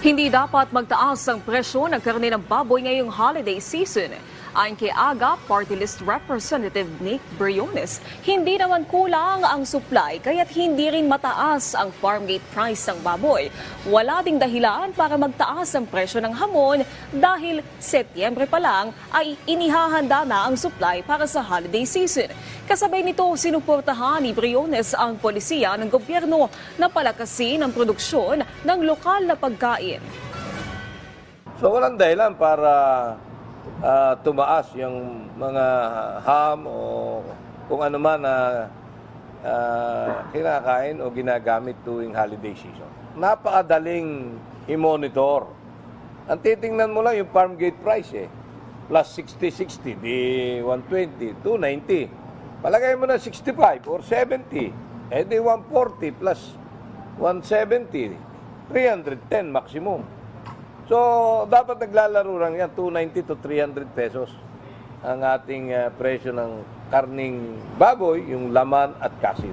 Hindi dapat magtaas ang presyo ng karne ng baboy ngayong holiday season. Ayon kay AGA Party List Representative Nick Briones, hindi naman kulang ang supply kaya't hindi rin mataas ang farm gate price ng baboy. Wala ding dahilan para magtaas ang presyo ng hamon dahil Setyembre pa lang ay inihahanda na ang supply para sa holiday season. Kasabay nito, sinuportahan ni Briones ang polisiya ng gobyerno na palakasin ang produksyon ng lokal na pagkain. So walang dahilan para tumaas yung mga ham o kung ano man na kinakain o ginagamit tuwing holiday season. Napakadaling i-monitor. Ang titingnan mo lang yung farm gate price Plus 60, di 120, 290. Palagay mo na 65 or 70. Di 140 plus 170. 310 maximum. So, dapat naglalaro lang yan, 290 to 300 pesos ang ating presyo ng karning baboy, yung laman at kasim.